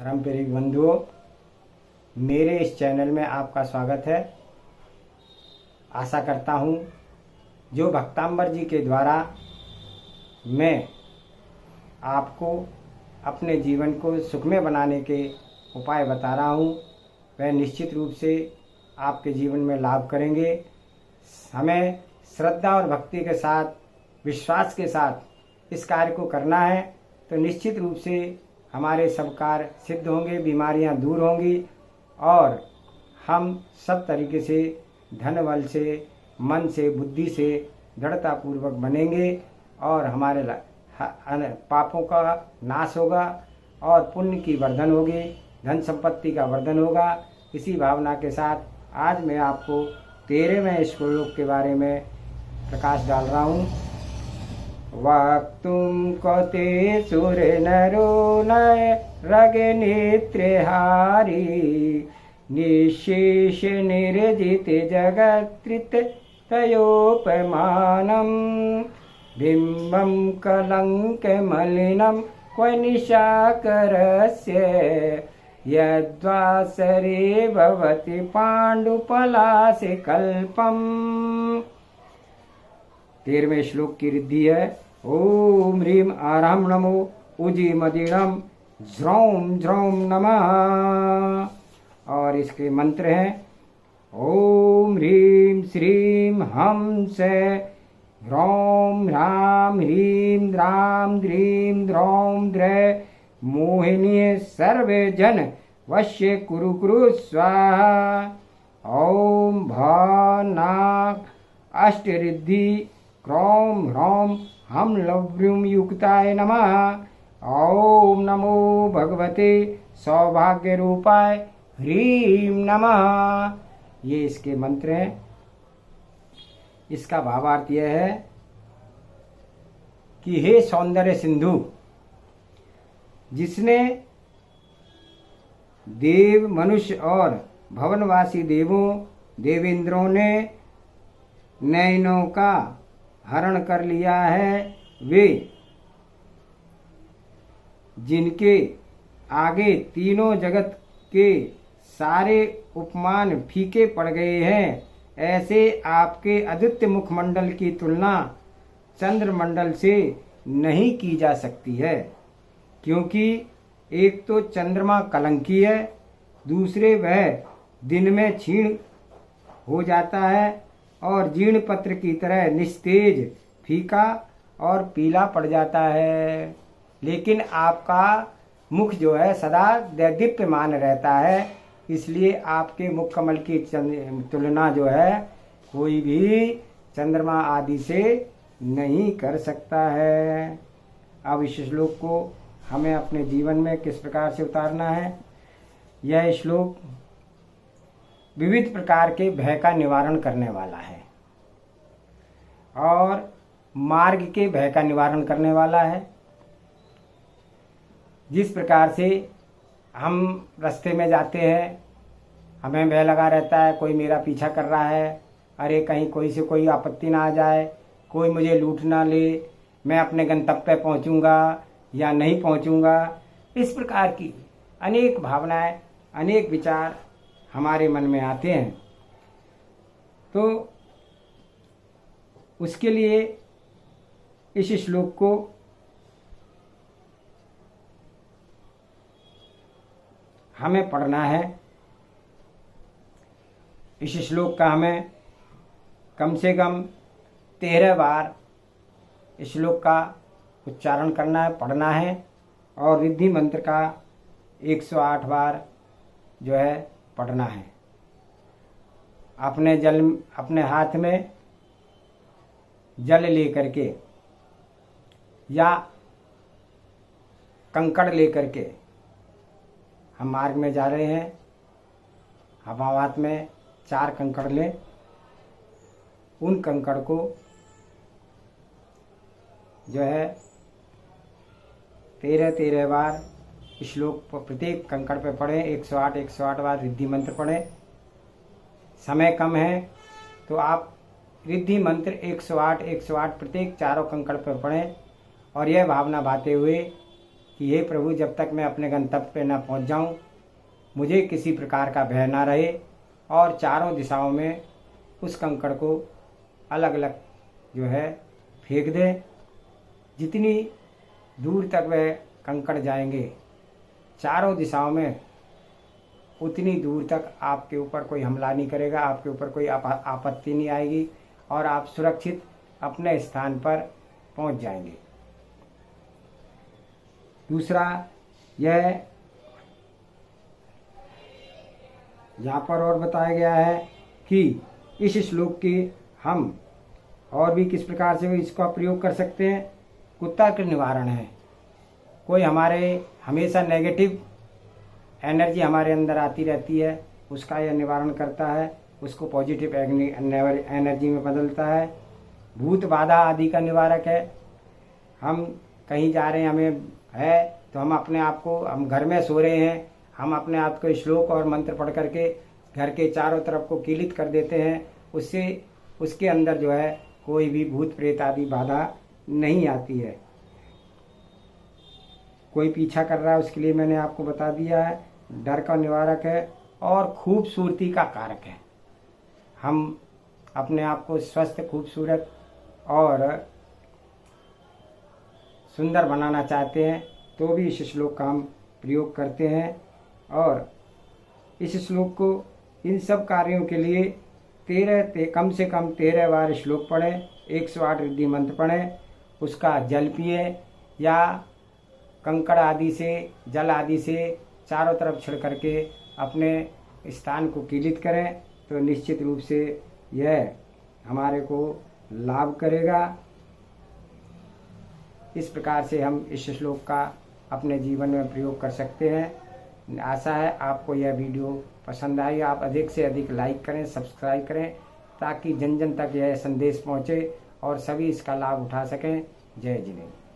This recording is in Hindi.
धर्म प्रेमी बंधुओं, मेरे इस चैनल में आपका स्वागत है। आशा करता हूँ जो भक्तांबर जी के द्वारा मैं आपको अपने जीवन को सुखमय बनाने के उपाय बता रहा हूँ, वह निश्चित रूप से आपके जीवन में लाभ करेंगे। हमें श्रद्धा और भक्ति के साथ, विश्वास के साथ इस कार्य को करना है, तो निश्चित रूप से हमारे सब कार्य सिद्ध होंगे, बीमारियां दूर होंगी और हम सब तरीके से धन बल से, मन से, बुद्धि से दृढ़तापूर्वक बनेंगे और हमारे पापों का नाश होगा और पुण्य की वर्धन होगी, धन संपत्ति का वर्धन होगा। इसी भावना के साथ आज मैं आपको 13वें श्लोक के बारे में प्रकाश डाल रहा हूँ। वक्तुं कते सुर नरो नय रग नेत्रेहारी निशेष निर्जित जगत्रित तयोपमानं बिम्बं कलंक मलिनं क्व निशाकरस्य यद्वासरे भवति पाण्डुपलासे कल्पम्। 13वें श्लोक की रिद्धि है। ओम ह्रीम आराम नमो उजी मदीणम ज्रौम ज्रौम नमः। और इसके मंत्र हैं ओम ह्रीम श्रीम हम से ह्रौम ह्राम ह्रीम द्राम द्रीम द्रौम द्रै मोहिनी सर्वे जन वश्य कुरु कुरु स्वाहा। ओम भानाक अष्टरिद्धि क्रोम ह्रौम हम लव्युम युक्ताय नमः। ओम नमो भगवते सौभाग्य रूपाय ह्रीम नमः। ये इसके मंत्र हैं। इसका भावार्थ यह है कि हे सौंदर्य सिंधु, जिसने देव, मनुष्य और भवनवासी देवों, देवेंद्रों ने नयनों का हरण कर लिया है, वे जिनके आगे तीनों जगत के सारे उपमान फीके पड़ गए हैं, ऐसे आपके अद्वितीय मुखमंडल की तुलना चंद्रमंडल से नहीं की जा सकती है। क्योंकि एक तो चंद्रमा कलंकी है, दूसरे वह दिन में क्षीण हो जाता है और जीर्ण पत्र की तरह निस्तेज, फीका और पीला पड़ जाता है। लेकिन आपका मुख जो है सदा दैदीप्यमान रहता है, इसलिए आपके मुख कमल की तुलना जो है कोई भी चंद्रमा आदि से नहीं कर सकता है। अब इस श्लोक को हमें अपने जीवन में किस प्रकार से उतारना है। यह श्लोक विविध प्रकार के भय का निवारण करने वाला है और मार्ग के भय का निवारण करने वाला है। जिस प्रकार से हम रास्ते में जाते हैं, हमें भय लगा रहता है, कोई मेरा पीछा कर रहा है, अरे कहीं कोई से कोई आपत्ति ना आ जाए, कोई मुझे लूट ना ले, मैं अपने गंतव्य पे पहुंचूंगा या नहीं पहुंचूंगा। इस प्रकार की अनेक भावनाएं, अनेक विचार हमारे मन में आते हैं। तो उसके लिए इस श्लोक को हमें पढ़ना है। इस श्लोक का हमें कम से कम 13 बार इस श्लोक का उच्चारण करना है, पढ़ना है और रिद्धि मंत्र का 108 बार जो है पढ़ना है। अपने हाथ में जल लेकर के या कंकड़ लेकर के हम मार्ग में जा रहे हैं, हम हाथ में 4 कंकड़ लें। उन कंकड़ को जो है 13 बार श्लोक प्रत्येक कंकड़ पे पढ़ें। 108 बार रिद्धि मंत्र पढ़ें। समय कम है तो आप रिद्धि मंत्र 108 प्रत्येक चारों कंकड़ पर पढ़ें और यह भावना भाते हुए कि हे प्रभु, जब तक मैं अपने गंतव्य पे न पहुंच जाऊं, मुझे किसी प्रकार का भय ना रहे, और चारों दिशाओं में उस कंकड़ को अलग अलग जो है फेंक दें। जितनी दूर तक वह कंकड़ जाएंगे चारों दिशाओं में, उतनी दूर तक आपके ऊपर कोई हमला नहीं करेगा, आपके ऊपर कोई आपत्ति नहीं आएगी, और आप सुरक्षित अपने स्थान पर पहुंच जाएंगे। दूसरा, यह यहाँ पर और बताया गया है कि इस श्लोक के हम और भी किस प्रकार से इसका प्रयोग कर सकते हैं। कुत्ता के निवारण है। कोई हमारे हमेशा नेगेटिव एनर्जी हमारे अंदर आती रहती है, उसका यह निवारण करता है, उसको पॉजिटिव एनर्जी में बदलता है। भूत बाधा आदि का निवारक है। हम कहीं जा रहे हैं, हमें है तो हम अपने आप को, हम घर में सो रहे हैं, हम अपने आप को श्लोक और मंत्र पढ़ करके घर के चारों तरफ को कीलित कर देते हैं। उससे उसके अंदर जो है कोई भी भूत प्रेत आदि बाधा नहीं आती है। कोई पीछा कर रहा है उसके लिए मैंने आपको बता दिया है। डर का निवारक है और खूबसूरती का कारक है। हम अपने आप को स्वस्थ, खूबसूरत और सुंदर बनाना चाहते हैं तो भी इस श्लोक का हम प्रयोग करते हैं। और इस श्लोक को इन सब कार्यों के लिए कम से कम 13 बार श्लोक पढ़ें, 108 रिद्धि मंत्र पढ़ें, उसका जल पिए या कंकड़ आदि से, जल आदि से चारों तरफ छिड़ करके अपने स्थान को कीलित करें, तो निश्चित रूप से यह हमारे को लाभ करेगा। इस प्रकार से हम इस श्लोक का अपने जीवन में प्रयोग कर सकते हैं। आशा है आपको यह वीडियो पसंद आई। आप अधिक से अधिक लाइक करें, सब्सक्राइब करें, ताकि जन जन तक यह संदेश पहुँचे और सभी इसका लाभ उठा सकें। जय जिनेन्द्र।